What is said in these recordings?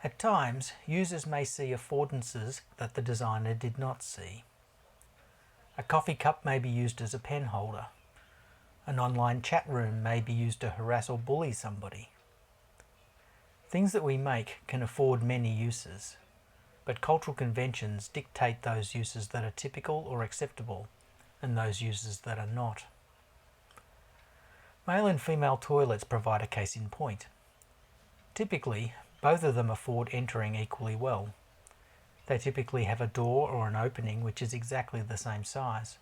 At times, users may see affordances that the designer did not see. A coffee cup may be used as a pen holder. An online chat room may be used to harass or bully somebody. Things that we make can afford many uses, but cultural conventions dictate those uses that are typical or acceptable and those uses that are not. Male and female toilets provide a case in point. Typically, both of them afford entering equally well. They typically have a door or an opening which is exactly the same size.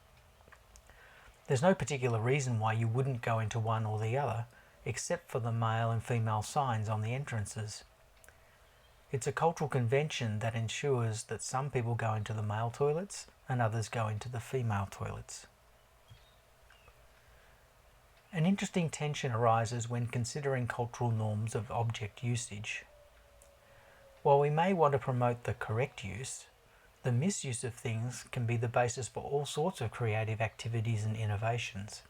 There's no particular reason why you wouldn't go into one or the other, except for the male and female signs on the entrances. It's a cultural convention that ensures that some people go into the male toilets and others go into the female toilets. An interesting tension arises when considering cultural norms of object usage. While we may want to promote the correct use, the misuse of things can be the basis for all sorts of creative activities and innovations.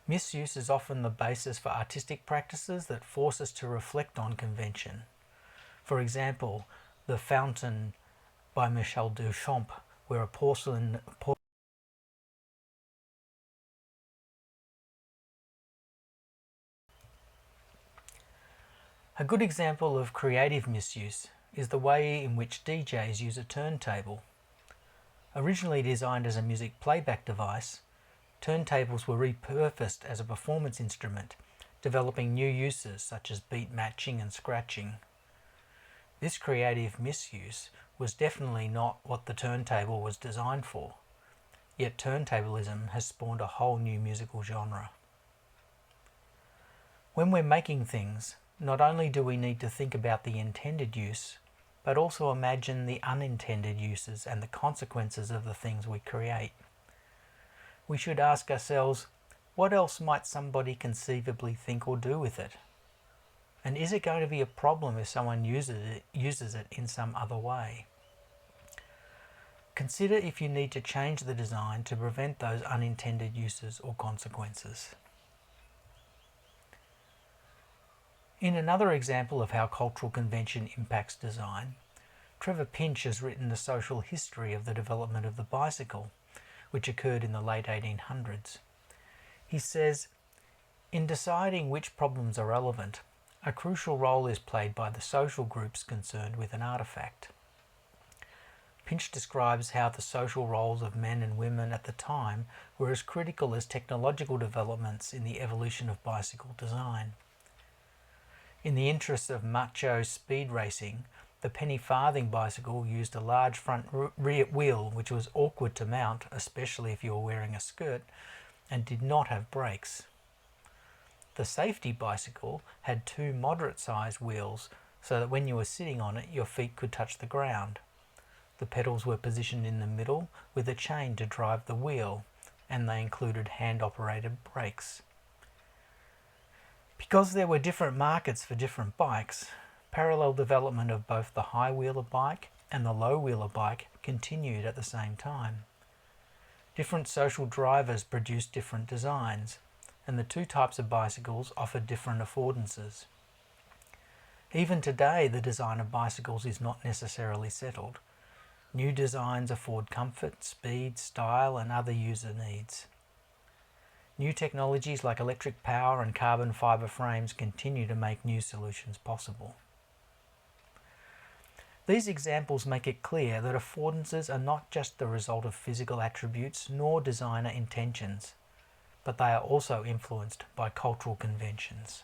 Misuse is often the basis for artistic practices that force us to reflect on convention. For example, the Fountain by Michel Duchamp, where a porcelain A good example of creative misuse is the way in which DJs use a turntable. Originally designed as a music playback device, turntables were repurposed as a performance instrument, developing new uses such as beat matching and scratching. This creative misuse was definitely not what the turntable was designed for, yet turntablism has spawned a whole new musical genre. When we're making things, not only do we need to think about the intended use, but also imagine the unintended uses and the consequences of the things we create. We should ask ourselves, what else might somebody conceivably think or do with it? And is it going to be a problem if someone uses it in some other way? Consider if you need to change the design to prevent those unintended uses or consequences. In another example of how cultural convention impacts design, Trevor Pinch has written the social history of the development of the bicycle, which occurred in the late 1800s. He says, in deciding which problems are relevant, a crucial role is played by the social groups concerned with an artifact. Pinch describes how the social roles of men and women at the time were as critical as technological developments in the evolution of bicycle design. In the interests of macho speed racing, the penny farthing bicycle used a large front rear wheel which was awkward to mount, especially if you were wearing a skirt, and did not have brakes. The safety bicycle had two moderate-sized wheels so that when you were sitting on it, your feet could touch the ground. The pedals were positioned in the middle with a chain to drive the wheel, and they included hand-operated brakes. Because there were different markets for different bikes, parallel development of both the high-wheeler bike and the low-wheeler bike continued at the same time. Different social drivers produced different designs, and the two types of bicycles offered different affordances. Even today, the design of bicycles is not necessarily settled. New designs afford comfort, speed, style, and other user needs. New technologies like electric power and carbon fibre frames continue to make new solutions possible. These examples make it clear that affordances are not just the result of physical attributes nor designer intentions, but they are also influenced by cultural conventions.